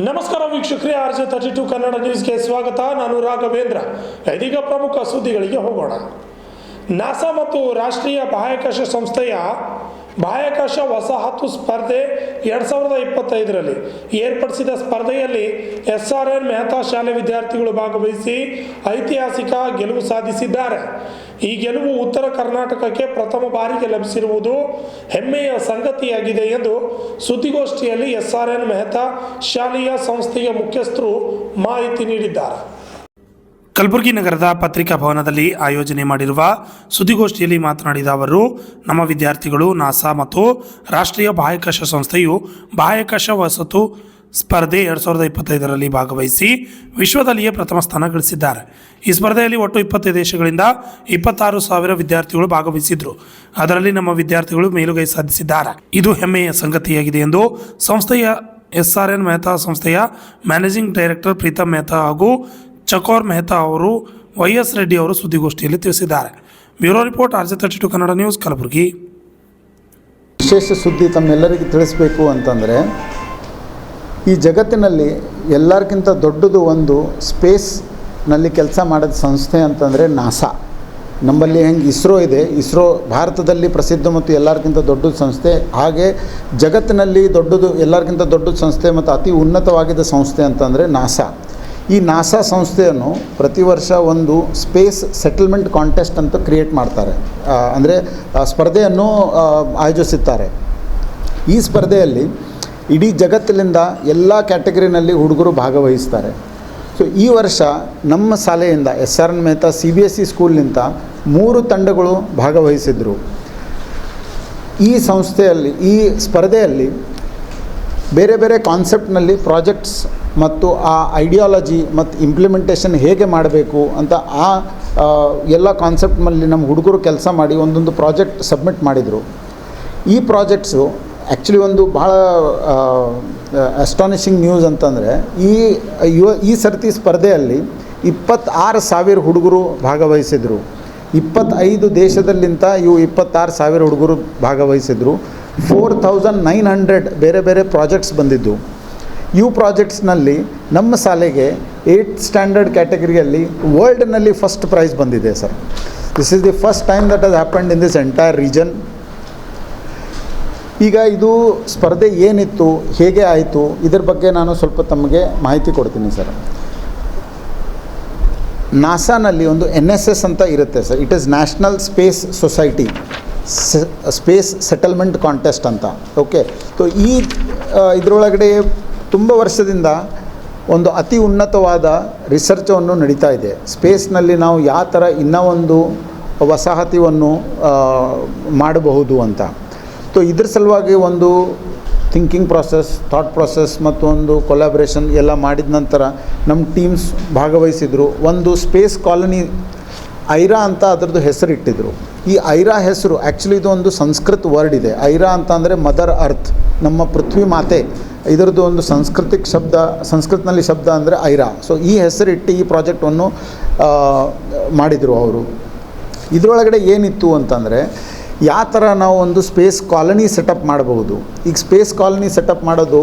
ನಮಸ್ಕಾರ ವೀಕ್ಷಕರೇ, RJ32 ಕನ್ನಡ ನ್ಯೂಸ್ಗೆ ಸ್ವಾಗತ. ನಾನು ರಾಘವೇಂದ್ರ. ಇದೀಗ ಪ್ರಮುಖ ಸುದ್ದಿಗಳಿಗೆ ಹೋಗೋಣ. ನಾಸಾ ಮತ್ತು ರಾಷ್ಟ್ರೀಯ ಬಾಹ್ಯಾಕಾಶ ಸಂಸ್ಥೆಯ ಬಾಹ್ಯಾಕಾಶ ವಸಾಹತು ಸ್ಪರ್ಧೆ 2025ರಲ್ಲಿ ಏರ್ಪಡಿಸಿದ ಸ್ಪರ್ಧೆಯಲ್ಲಿ SRN ಮೆಹ್ತಾ ಶಾಲೆ ವಿದ್ಯಾರ್ಥಿಗಳು ಭಾಗವಹಿಸಿ ಐತಿಹಾಸಿಕ ಗೆಲುವು ಸಾಧಿಸಿದ್ದಾರೆ. ಈ ಗೆಲುವು ಉತ್ತರ ಕರ್ನಾಟಕಕ್ಕೆ ಪ್ರಥಮ ಬಾರಿಗೆ ಲಭಿಸಿರುವುದು ಹೆಮ್ಮೆಯ ಸಂಗತಿಯಾಗಿದೆ ಎಂದು ಸುದ್ದಿಗೋಷ್ಠಿಯಲ್ಲಿ SRN ಮೆಹ್ತಾ ಶಾಲೆಯ ಸಂಸ್ಥೆಯ ಮುಖ್ಯಸ್ಥರು ಮಾಹಿತಿ ನೀಡಿದ್ದಾರೆ. ಕಲಬುರಗಿ ನಗರದ ಪತ್ರಿಕಾ ಭವನದಲ್ಲಿ ಆಯೋಜನೆ ಮಾಡಿರುವ ಸುದ್ದಿಗೋಷ್ಠಿಯಲ್ಲಿ ಮಾತನಾಡಿದ ಅವರು, ನಮ್ಮ ವಿದ್ಯಾರ್ಥಿಗಳು ನಾಸಾ ಮತ್ತು ರಾಷ್ಟ್ರೀಯ ಬಾಹ್ಯಾಕಾಶ ಸಂಸ್ಥೆಯು ಬಾಹ್ಯಾಕಾಶ ವಸತು ಸ್ಪರ್ಧೆ 2025ರಲ್ಲಿ ಭಾಗವಹಿಸಿ ವಿಶ್ವದಲ್ಲಿಯೇ ಪ್ರಥಮ ಸ್ಥಾನ ಗಳಿಸಿದ್ದಾರೆ. ಈ ಸ್ಪರ್ಧೆಯಲ್ಲಿ ಒಟ್ಟು 20 ದೇಶಗಳಿಂದ 26,000 ವಿದ್ಯಾರ್ಥಿಗಳು ಭಾಗವಹಿಸಿದ್ರು. ಅದರಲ್ಲಿ ನಮ್ಮ ವಿದ್ಯಾರ್ಥಿಗಳು ಮೇಲುಗೈ ಸಾಧಿಸಿದ್ದಾರೆ. ಇದು ಹೆಮ್ಮೆಯ ಸಂಗತಿಯಾಗಿದೆ ಎಂದು ಸಂಸ್ಥೆಯ SRN ಮೆಹ್ತಾ ಸಂಸ್ಥೆಯ ಮ್ಯಾನೇಜಿಂಗ್ ಡೈರೆಕ್ಟರ್ ಪ್ರೀತಮ್ ಮೆಹ್ತಾ ಹಾಗೂ ಚಕೋರ್ ಮೆಹ್ತಾ ಅವರು YS ರೆಡ್ಡಿ ಅವರು ಸುದ್ದಿಗೋಷ್ಠಿಯಲ್ಲಿ ತಿಳಿಸಿದ್ದಾರೆ. Bureau report, RJ32 Kannada news, Kalaburagi. ವಿಶೇಷ ಸುದ್ದಿ ತಮ್ಮೆಲ್ಲರಿಗೂ ತಿಳಿಸಬೇಕು ಅಂತಂದರೆ, ಈ ಜಗತ್ತಿನಲ್ಲಿ ಎಲ್ಲರಿಗಿಂತ ದೊಡ್ಡದು ಒಂದು ಸ್ಪೇಸ್ನಲ್ಲಿ ಕೆಲಸ ಮಾಡಿದ ಸಂಸ್ಥೆ ಅಂತಂದರೆ ನಾಸಾ. ನಮ್ಮಲ್ಲಿ ಹೆಂಗೆ ಇಸ್ರೋ ಇದೆ, ಇಸ್ರೋ ಭಾರತದಲ್ಲಿ ಪ್ರಸಿದ್ಧ ಮತ್ತು ಎಲ್ಲರಿಗಿಂತ ದೊಡ್ಡ ಸಂಸ್ಥೆ. ಹಾಗೆ ಜಗತ್ತಿನಲ್ಲಿ ದೊಡ್ಡದು, ಎಲ್ಲರಿಗಿಂತ ದೊಡ್ಡ ಸಂಸ್ಥೆ ಮತ್ತು ಅತಿ ಉನ್ನತವಾಗಿದ್ದ ಸಂಸ್ಥೆ ಅಂತಂದರೆ ನಾಸಾ. ಈ ನಾಸಾ ಸಂಸ್ಥೆಯನ್ನು ಪ್ರತಿ ವರ್ಷ ಒಂದು ಸ್ಪೇಸ್ ಸೆಟಲ್ಮೆಂಟ್ ಕಾಂಟೆಸ್ಟ್ ಅಂತ ಕ್ರಿಯೇಟ್ ಮಾಡ್ತಾರೆ, ಅಂದರೆ ಸ್ಪರ್ಧೆಯನ್ನು ಆಯೋಜಿಸುತ್ತಾರೆ. ಈ ಸ್ಪರ್ಧೆಯಲ್ಲಿ ಇಡೀ ಜಗತ್ತಿನಿಂದ ಎಲ್ಲ ಕ್ಯಾಟಗರಿನಲ್ಲಿ ಹುಡುಗರು ಭಾಗವಹಿಸ್ತಾರೆ. ಸೊ ಈ ವರ್ಷ ನಮ್ಮ ಶಾಲೆಯಿಂದ SRN ಮೆಹ್ತಾ CBSE ಸ್ಕೂಲ್ನಿಂದ 3 ತಂಡಗಳು ಭಾಗವಹಿಸಿದರು. ಈ ಸಂಸ್ಥೆಯಲ್ಲಿ, ಈ ಸ್ಪರ್ಧೆಯಲ್ಲಿ ಬೇರೆ ಬೇರೆ ಕಾನ್ಸೆಪ್ಟ್ನಲ್ಲಿ ಪ್ರಾಜೆಕ್ಟ್ಸ್ ಮತ್ತು ಆ ಐಡಿಯಾಲಜಿ ಮತ್ತು ಇಂಪ್ಲಿಮೆಂಟೇಷನ್ ಹೇಗೆ ಮಾಡಬೇಕು ಅಂತ ಆ ಎಲ್ಲ ಕಾನ್ಸೆಪ್ಟ್ನಲ್ಲಿ ನಮ್ಮ ಹುಡುಗರು ಕೆಲಸ ಮಾಡಿ ಒಂದೊಂದು ಪ್ರಾಜೆಕ್ಟ್ ಸಬ್ಮಿಟ್ ಮಾಡಿದರು. ಈ ಪ್ರಾಜೆಕ್ಟ್ಸು ಆ್ಯಕ್ಚುಲಿ ಒಂದು ಭಾಳ ಅಸ್ಟಾನಿಷಿಂಗ್ ನ್ಯೂಸ್ ಅಂತಂದರೆ, ಈ ಸರ್ತಿ ಸ್ಪರ್ಧೆಯಲ್ಲಿ 26,000 ಹುಡುಗರು ಭಾಗವಹಿಸಿದರು. 25 ದೇಶದಲ್ಲಿಂದ 26,000 ಹುಡುಗರು ಭಾಗವಹಿಸಿದರು. 4,900 ಬೇರೆ ಬೇರೆ ಪ್ರಾಜೆಕ್ಟ್ಸ್ ಬಂದಿದ್ದು. ಇವು ಪ್ರಾಜೆಕ್ಟ್ಸ್ನಲ್ಲಿ ನಮ್ಮ ಶಾಲೆಗೆ 8th ಸ್ಟ್ಯಾಂಡರ್ಡ್ ಕ್ಯಾಟಗರಿಯಲ್ಲಿ ವರ್ಲ್ಡ್ನಲ್ಲಿ ಫಸ್ಟ್ ಪ್ರೈಸ್ ಬಂದಿದೆ sir. This is the first time that has happened in this entire region. ಈಗ ಇದು ಸ್ಪರ್ಧೆ ಏನಿತ್ತು, ಹೇಗೆ ಆಯಿತು, ಇದರ ಬಗ್ಗೆ ನಾನು ಸ್ವಲ್ಪ ತಮಗೆ ಮಾಹಿತಿ ಕೊಡ್ತೀನಿ ಸರ್. ನಾಸಾನಲ್ಲಿ ಒಂದು NSS ಅಂತ ಇರುತ್ತೆ sir. It is national space society space settlement contest ಅಂತ. ಓಕೆ, ಸೊ ಈ ಇದರೊಳಗಡೆ ತುಂಬ ವರ್ಷದಿಂದ ಒಂದು ಅತಿ ಉನ್ನತವಾದ ರಿಸರ್ಚನ್ನು ನಡೀತಾ ಇದೆ. ಸ್ಪೇಸ್ನಲ್ಲಿ ನಾವು ಯಾವ ಥರ ಇನ್ನೂ ಒಂದು ವಸಾಹತಿಯನ್ನು ಮಾಡಬಹುದು ಅಂತ. ಸೊ ಇದ್ರ ಸಲುವಾಗಿ ಒಂದು ಥಿಂಕಿಂಗ್ ಪ್ರಾಸೆಸ್, ಥಾಟ್ ಪ್ರಾಸೆಸ್ ಮತ್ತು ಒಂದು ಕೊಲಾಬ್ರೇಷನ್ ಎಲ್ಲ ಮಾಡಿದ ನಂತರ ನಮ್ಮ ಟೀಮ್ಸ್ ಭಾಗವಹಿಸಿದರು. ಒಂದು ಸ್ಪೇಸ್ ಕಾಲನಿ ಐರಾ ಅಂತ ಅದರದ್ದು ಹೆಸರು ಇಟ್ಟಿದ್ರು. ಈ ಐರಾ ಹೆಸರು ಆ್ಯಕ್ಚುಲಿ ಇದು ಒಂದು ಸಂಸ್ಕೃತ ವರ್ಡ್ ಇದೆ. ಐರಾ ಅಂತ ಅಂದರೆ ಮದರ್ ಅರ್ತ್, ನಮ್ಮ ಪೃಥ್ವಿ ಮಾತೆ. ಇದರದ್ದು ಒಂದು ಸಂಸ್ಕೃತನಲ್ಲಿ ಶಬ್ದ ಅಂದರೆ ಐರಾ. ಸೊ ಈ ಹೆಸರಿಟ್ಟು ಈ ಪ್ರಾಜೆಕ್ಟನ್ನು ಮಾಡಿದರು ಅವರು. ಇದರೊಳಗಡೆ ಏನಿತ್ತು ಅಂತಂದರೆ, ಯಾವ ಥರ ನಾವು ಒಂದು ಸ್ಪೇಸ್ ಕಾಲನಿ ಸೆಟಪ್ ಮಾಡಬಹುದು. ಈಗ ಸ್ಪೇಸ್ ಕಾಲನಿ ಸೆಟಪ್ ಮಾಡೋದು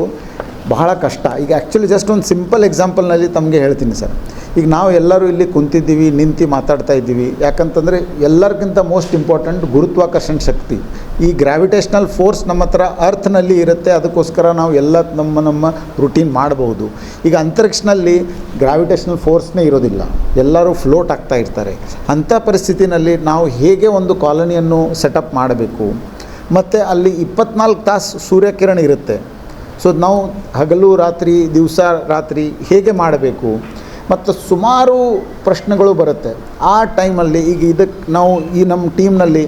ಬಹಳ ಕಷ್ಟ. ಈಗ ಆ್ಯಕ್ಚುಲಿ ಜಸ್ಟ್ ಒಂದು ಸಿಂಪಲ್ ಎಕ್ಸಾಂಪಲ್ನಲ್ಲಿ ತಮಗೆ ಹೇಳ್ತೀನಿ ಸರ್. ಈಗ ನಾವು ಎಲ್ಲರೂ ಇಲ್ಲಿ ಕುಂತಿದ್ದೀವಿ, ನಿಂತು ಮಾತಾಡ್ತಾ ಇದ್ದೀವಿ. ಯಾಕಂತಂದರೆ ಎಲ್ಲರಿಗಿಂತ ಮೋಸ್ಟ್ ಇಂಪಾರ್ಟೆಂಟ್ ಗುರುತ್ವಾಕರ್ಷಣ ಶಕ್ತಿ, ಈ ಗ್ರಾವಿಟೇಷ್ನಲ್ ಫೋರ್ಸ್ ನಮ್ಮ ಹತ್ರ ಅರ್ಥನಲ್ಲಿ ಇರುತ್ತೆ. ಅದಕ್ಕೋಸ್ಕರ ನಾವು ಎಲ್ಲ ನಮ್ಮ ರುಟೀನ್ ಮಾಡಬಹುದು. ಈಗ ಅಂತರಿಕ್ಷನಲ್ಲಿ ಗ್ರಾವಿಟೇಷ್ನಲ್ ಫೋರ್ಸ್ನೇ ಇರೋದಿಲ್ಲ, ಎಲ್ಲರೂ ಫ್ಲೋಟ್ ಆಗ್ತಾ ಇರ್ತಾರೆ. ಅಂಥ ಪರಿಸ್ಥಿತಿನಲ್ಲಿ ನಾವು ಹೇಗೆ ಒಂದು ಕಾಲನಿಯನ್ನು ಸೆಟಪ್ ಮಾಡಬೇಕು, ಮತ್ತು ಅಲ್ಲಿ 24 ತಾಸು ಸೂರ್ಯಕಿರಣ ಇರುತ್ತೆ. ಸೊ ನಾವು ಹಗಲು ರಾತ್ರಿ, ದಿವಸ ರಾತ್ರಿ ಹೇಗೆ ಮಾಡಬೇಕು, ಮತ್ತು ಸುಮಾರು ಪ್ರಶ್ನೆಗಳು ಬರುತ್ತೆ ಆ ಟೈಮಲ್ಲಿ. ಈಗ ಇದಕ್ಕೆ ನಾವು ನಮ್ಮ ಟೀಮ್ನಲ್ಲಿ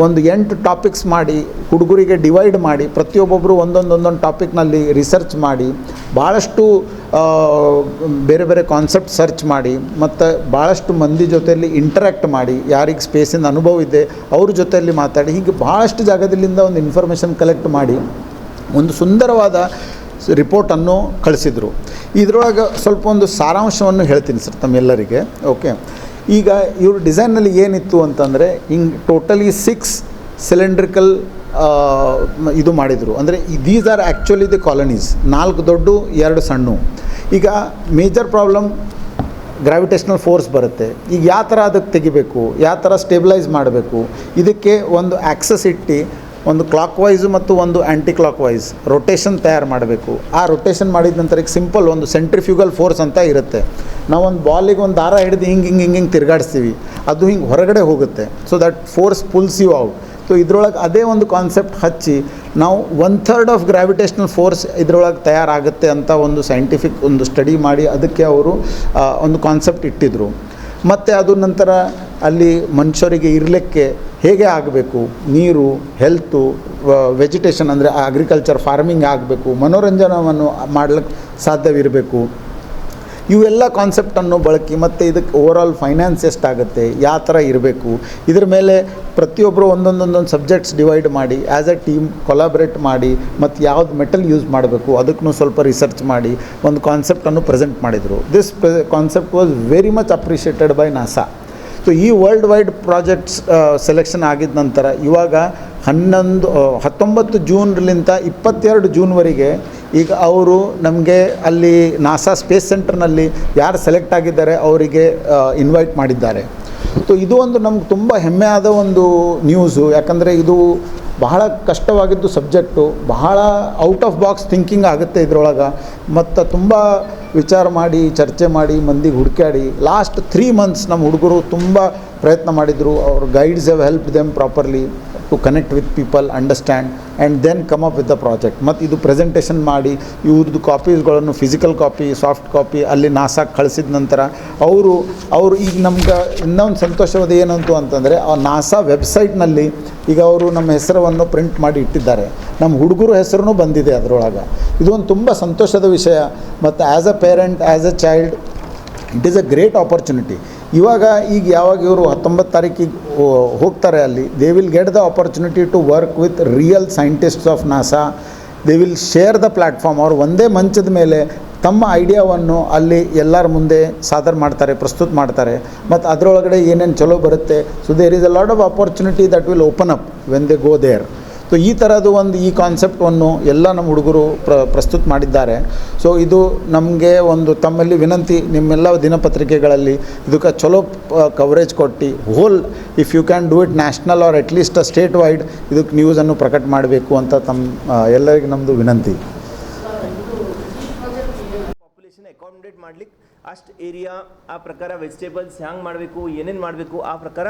ಒಂದು 8 ಟಾಪಿಕ್ಸ್ ಮಾಡಿ ಹುಡುಗರಿಗೆ ಡಿವೈಡ್ ಮಾಡಿ, ಪ್ರತಿಯೊಬ್ಬೊಬ್ಬರು ಒಂದೊಂದು ಟಾಪಿಕ್ನಲ್ಲಿ ರಿಸರ್ಚ್ ಮಾಡಿ, ಭಾಳಷ್ಟು ಬೇರೆ ಬೇರೆ ಕಾನ್ಸೆಪ್ಟ್ ಸರ್ಚ್ ಮಾಡಿ, ಮತ್ತು ಭಾಳಷ್ಟು ಮಂದಿ ಜೊತೆಯಲ್ಲಿ ಇಂಟರ್ಯಾಕ್ಟ್ ಮಾಡಿ, ಯಾರಿಗೆ ಸ್ಪೇಸಿಂದ ಅನುಭವ ಇದೆ ಅವ್ರ ಜೊತೆಯಲ್ಲಿ ಮಾತಾಡಿ, ಹೀಗೆ ಭಾಳಷ್ಟು ಜಾಗದಲ್ಲಿಂದ ಒಂದು ಇನ್ಫಾರ್ಮೇಷನ್ ಕಲೆಕ್ಟ್ ಮಾಡಿ ಒಂದು ಸುಂದರವಾದ ರಿಪೋರ್ಟನ್ನು ಕಳಿಸಿದರು. ಇದರೊಳಗೆ ಸ್ವಲ್ಪ ಒಂದು ಸಾರಾಂಶವನ್ನು ಹೇಳ್ತೀನಿ ಸರ್ ತಮ್ಮೆಲ್ಲರಿಗೆ. ಓಕೆ, ಈಗ ಇವ್ರ ಡಿಸೈನ್ನಲ್ಲಿ ಏನಿತ್ತು ಅಂತಂದರೆ, ಹಿಂಗೆ ಟೋಟಲಿ 6 ಸಿಲಿಂಡ್ರಿಕಲ್ ಇದು ಮಾಡಿದರು. ಅಂದರೆ these are actually the colonies, 4 ದೊಡ್ಡ 2 ಸಣ್ಣ. ಈಗ ಮೇಜರ್ ಪ್ರಾಬ್ಲಮ್ ಗ್ರಾವಿಟೇಷನಲ್ ಫೋರ್ಸ್ ಬರುತ್ತೆ. ಈಗ ಯಾವ ಥರ ಅದಕ್ಕೆ ತೆಗಿಬೇಕು, ಯಾವ ಥರ ಸ್ಟೇಬಿಲೈಸ್ ಮಾಡಬೇಕು, ಇದಕ್ಕೆ ಒಂದು ಆ್ಯಕ್ಸಸ್ ಇಟ್ಟು ಒಂದು ಕ್ಲಾಕ್ ವೈಸು ಮತ್ತು ಒಂದು ಆ್ಯಂಟಿ ಕ್ಲಾಕ್ ವೈಸ್ ರೊಟೇಷನ್ ತಯಾರು ಮಾಡಬೇಕು. ಆ ರೊಟೇಷನ್ ಮಾಡಿದ ನಂತರ ಈಗ ಸಿಂಪಲ್ ಒಂದು ಸೆಂಟ್ರಿಫ್ಯೂಗಲ್ ಫೋರ್ಸ್ ಅಂತ ಇರುತ್ತೆ. ನಾವೊಂದು ಬಾಲಿಗೆ ಒಂದು ದಾರ ಹಿಡಿದು ಹಿಂಗೆ ತಿರುಗಾಡಿಸ್ತೀವಿ, ಅದು ಹಿಂಗೆ ಹೊರಗಡೆ ಹೋಗುತ್ತೆ. So that force pulls you out. So ಇದ್ರೊಳಗೆ ಅದೇ ಒಂದು ಕಾನ್ಸೆಪ್ಟ್ ಹಚ್ಚಿ ನಾವು 1/3 ಆಫ್ ಗ್ರಾವಿಟೇಷನಲ್ ಫೋರ್ಸ್ ಇದ್ರೊಳಗೆ ತಯಾರಾಗುತ್ತೆ ಅಂತ ಒಂದು ಸೈಂಟಿಫಿಕ್ ಒಂದು ಸ್ಟಡಿ ಮಾಡಿ ಅದಕ್ಕೆ ಅವರು ಒಂದು ಕಾನ್ಸೆಪ್ಟ್ ಇಟ್ಟಿದ್ದರು. ಮತ್ತು ಅದು ನಂತರ ಅಲ್ಲಿ ಮನುಷ್ಯರಿಗೆ ಇರಲಿಕ್ಕೆ ಹೇಗೆ ಆಗಬೇಕು, ನೀರು, ಹೆಲ್ತು, ವೆಜಿಟೇಷನ್ ಅಂದರೆ ಅಗ್ರಿಕಲ್ಚರ್ ಫಾರ್ಮಿಂಗ್ ಆಗಬೇಕು, ಮನೋರಂಜನವನ್ನು ಮಾಡಲಿಕ್ಕೆ ಸಾಧ್ಯವಿರಬೇಕು, ಇವೆಲ್ಲ ಕಾನ್ಸೆಪ್ಟನ್ನು ಬಳಕೆ ಮತ್ತು ಇದಕ್ಕೆ ಓವರಾಲ್ ಫೈನಾನ್ಸ್ ಎಷ್ಟಾಗುತ್ತೆ, ಯಾವ ಥರ ಇರಬೇಕು, ಇದ್ರ ಮೇಲೆ ಪ್ರತಿಯೊಬ್ಬರು ಒಂದೊಂದು ಸಬ್ಜೆಕ್ಟ್ಸ್ ಡಿವೈಡ್ ಮಾಡಿ ಆ್ಯಸ್ ಎ ಟೀಮ್ ಕೊಲಾಬ್ರೇಟ್ ಮಾಡಿ ಮತ್ತು ಯಾವ್ದು ಮೆಟಲ್ ಯೂಸ್ ಮಾಡಬೇಕು ಅದಕ್ಕೂ ಸ್ವಲ್ಪ ರಿಸರ್ಚ್ ಮಾಡಿ ಒಂದು ಕಾನ್ಸೆಪ್ಟನ್ನು ಪ್ರೆಸೆಂಟ್ ಮಾಡಿದರು. This concept was very much appreciated by NASA. So ಈ ವರ್ಲ್ಡ್ ವೈಡ್ ಪ್ರಾಜೆಕ್ಟ್ಸ್ ಸೆಲೆಕ್ಷನ್ ಆಗಿದ ನಂತರ ಇವಾಗ 19 ಜೂನ್ಲಿಂದ 22 ಜೂನ್ವರೆಗೆ ಈಗ ಅವರು ನಮಗೆ ಅಲ್ಲಿ ನಾಸಾ ಸ್ಪೇಸ್ ಸೆಂಟರ್ನಲ್ಲಿ ಯಾರು ಸೆಲೆಕ್ಟ್ ಆಗಿದ್ದಾರೆ ಅವರಿಗೆ ಇನ್ವೈಟ್ ಮಾಡಿದ್ದಾರೆ. ಸೊ ಇದು ಒಂದು ನಮ್ಗೆ ತುಂಬ ಹೆಮ್ಮೆ ಆದ ಒಂದು ನ್ಯೂಸು. ಯಾಕಂದರೆ ಇದು ಬಹಳ ಕಷ್ಟವಾಗಿದ್ದು ಸಬ್ಜೆಕ್ಟು, ಬಹಳ ಔಟ್ ಆಫ್ ಬಾಕ್ಸ್ ಥಿಂಕಿಂಗ್ ಆಗುತ್ತೆ ಇದರೊಳಗೆ. ಮತ್ತು ತುಂಬ ವಿಚಾರ ಮಾಡಿ ಚರ್ಚೆ ಮಾಡಿ ಮಂದಿಗೆ ಹುಡುಕಾಡಿ ಲಾಸ್ಟ್ 3 months ನಮ್ಮ ಹುಡುಗರು ತುಂಬ ಪ್ರಯತ್ನ ಮಾಡಿದರು. ಅವ್ರ guides have help them properly to connect with people, understand and then come up with the project. ಮತ್ತು ಇದು ಪ್ರೆಸೆಂಟೇಷನ್ ಮಾಡಿ ಇವ್ರದ್ದು ಕಾಪೀಸ್ಗಳನ್ನು ಫಿಸಿಕಲ್ ಕಾಪಿ, ಸಾಫ್ಟ್ ಕಾಪಿ ಅಲ್ಲಿ ನಾಸಾಕ್ಕೆ ಕಳಿಸಿದ ನಂತರ ಅವರು ಈಗ ನಮ್ಗೆ ಇನ್ನೊಂದು ಸಂತೋಷವಾದ ಏನಂತು ಅಂತಂದರೆ ಆ ನಾಸಾ ವೆಬ್ಸೈಟ್ನಲ್ಲಿ ಈಗ ಅವರು ನಮ್ಮ ಹೆಸರನ್ನು ಪ್ರಿಂಟ್ ಮಾಡಿ ಇಟ್ಟಿದ್ದಾರೆ. ನಮ್ಮ ಹುಡುಗರು ಹೆಸರು ಬಂದಿದೆ ಅದರೊಳಗೆ. ಇದೊಂದು ತುಂಬ ಸಂತೋಷದ ವಿಷಯ. ಮತ್ತು as a parent, as a child, it is a great opportunity. ಇವಾಗ ಯಾವಾಗ ಇವರು 19 ತಾರೀಕಿಗೆ ಹೋಗ್ತಾರೆ ಅಲ್ಲಿ, they will get the opportunity to work with real scientists of NASA. They will share the platform. ಅವರು ಒಂದೇ ಮಂಚದ ಮೇಲೆ ತಮ್ಮ ಐಡಿಯಾವನ್ನು ಅಲ್ಲಿ ಎಲ್ಲರ ಮುಂದೆ ಸಾದರ್ ಮಾಡ್ತಾರೆ, ಪ್ರಸ್ತುತ ಮಾಡ್ತಾರೆ. ಮತ್ತು ಅದರೊಳಗಡೆ ಏನೇನು ಚಲೋ ಬರುತ್ತೆ. So there is a lot of opportunity that will open up when they go there. So ಈ ಥರದ್ದು ಈ ಕಾನ್ಸೆಪ್ಟನ್ನು ಎಲ್ಲ ನಮ್ಮ ಹುಡುಗರು ಪ್ರಸ್ತುತ ಮಾಡಿದ್ದಾರೆ. ಸೊ ಇದು ನಮಗೆ ಒಂದು ತಮ್ಮಲ್ಲಿ ವಿನಂತಿ, ನಿಮ್ಮೆಲ್ಲ ದಿನಪತ್ರಿಕೆಗಳಲ್ಲಿ ಇದಕ್ಕೆ ಚಲೋ ಕವರೇಜ್ ಕೊಟ್ಟು whole if you can do it national or at least state wide ಇದಕ್ಕೆ ನ್ಯೂಸನ್ನು ಪ್ರಕಟ ಮಾಡಬೇಕು ಅಂತ ಎಲ್ಲರಿಗೆ ನಮ್ಮದು ವಿನಂತಿ. ಪಾಪ್ಯುಲೇಷನ್ ಅಕಾಮಡೇಟ್ ಮಾಡ್ಲಿಕ್ಕೆ ಅಷ್ಟು ಏರಿಯಾ ಆ ಪ್ರಕಾರ ವೆಜಿಟೇಬಲ್ಸ್ ಹ್ಯಾಂಗೆ ಮಾಡಬೇಕು, ಏನೇನು ಮಾಡಬೇಕು ಆ ಪ್ರಕಾರ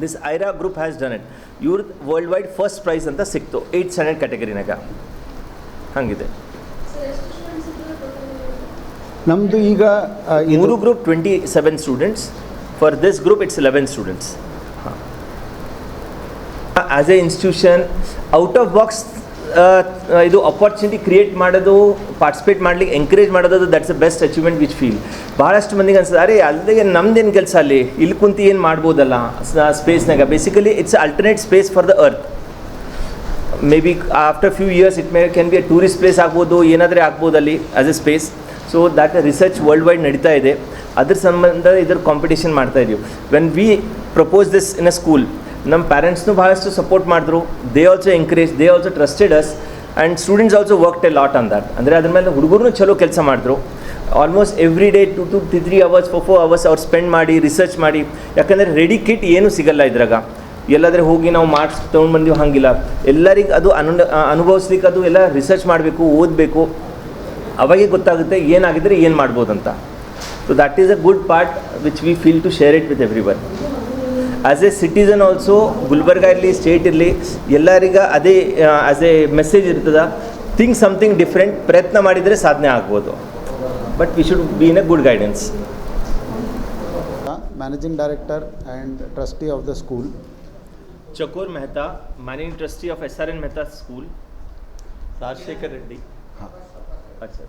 this Aira group has done it. ಇವ್ರದ್ದು ವರ್ಲ್ಡ್ ವೈಡ್ ಫಸ್ಟ್ ಪ್ರೈಸ್ ಅಂತ ಸಿಕ್ತು 8th standard ಕ್ಯಾಟಗರಿನಾಗ. ಹಂಗಿದೆ ನಮ್ಮದು ಈಗ 3 group 27 students. For this group it's 11 students. As A institution out of box ಇದು ಅಪಾರ್ಚುನಿಟಿ ಕ್ರಿಯೇಟ್ ಮಾಡೋದು, ಪಾರ್ಟಿಸಿಪೇಟ್ ಮಾಡ್ಲಿಕ್ಕೆ ಎಂಕರೇಜ್ ಮಾಡೋದು, that's the best achievement which feel. ಭಾಳಷ್ಟು ಮಂದಿಗೆ ಅನ್ಸುತ್ತೆ, ಅರೆ ಅಲ್ಲಿಗೆ ನಮ್ದೇನು ಕೆಲಸ ಅಲ್ಲಿ ಇಲ್ಲಿ ಕುಂತು ಏನು ಮಾಡ್ಬೋದಲ್ಲ ಸ್ಪೇಸ್ನಾಗ. Basically it's alternate space for the earth. Maybe after few years it can be a tourist place ಆಗ್ಬೋದು, ಏನಾದರೆ ಆಗ್ಬೋದು ಅಲ್ಲಿ as a space. So that research worldwide ನಡೀತಾ ಇದೆ. ಅದ್ರ ಸಂಬಂಧ ಇದ್ರ ಕಾಂಪಿಟೇಷನ್ ಮಾಡ್ತಾ ಇದೀವಿ. When we propose this in a school, ನಮ್ಮ ಪ್ಯಾರೆಂಟ್ಸ್ನು ಭಾಳಷ್ಟು ಸಪೋರ್ಟ್ ಮಾಡಿದ್ರು. They also encourage, they also trusted us and students also worked a lot on that. ಅಂದರೆ ಅದ್ರ ಮೇಲೆ ಹುಡುಗರು ಚಲೋ ಕೆಲಸ ಮಾಡಿದ್ರು. Almost every day 2 to 3 hours 4 hours ಅವ್ರು ಸ್ಪೆಂಡ್ ಮಾಡಿ ರಿಸರ್ಚ್ ಮಾಡಿ. ಯಾಕಂದರೆ ರೆಡಿ ಕಿಟ್ ಏನೂ ಸಿಗಲ್ಲ ಇದ್ರಾಗ. ಎಲ್ಲಾದರೆ ಹೋಗಿ ನಾವು ಮಾರ್ಕ್ಸ್ ತೊಗೊಂಡು ಬಂದೀವಿ ಹಾಗಿಲ್ಲ. ಎಲ್ಲರಿಗೆ ಅದು ಅನುಭವಿಸ್ಲಿಕ್ಕೆ ಅದು ಎಲ್ಲ ರಿಸರ್ಚ್ ಮಾಡಬೇಕು, ಓದಬೇಕು. ಅವಾಗೇ ಗೊತ್ತಾಗುತ್ತೆ ಏನಾಗಿದ್ರೆ ಏನು ಮಾಡ್ಬೋದಂತ. So that is a good part which we feel to share it with everyone. As a citizen also Gulbarga ಇರಲಿ, ಸ್ಟೇಟ್ ಇರಲಿ, ಎಲ್ಲರಿಗ ಅದೇ ಆ್ಯಸ್ ಎ ಮೆಸೇಜ್ ಇರ್ತದೆ. Think something different. ಪ್ರಯತ್ನ ಮಾಡಿದರೆ ಸಾಧನೆ ಆಗ್ಬೋದು. But we should be in a good guidance. Managing director and trustee of the school. Chakor Mehta, managing trustee of SRN Mehta school. Rajashekar Reddy. ಹಾಂ, ಅಚ್ಚಾ.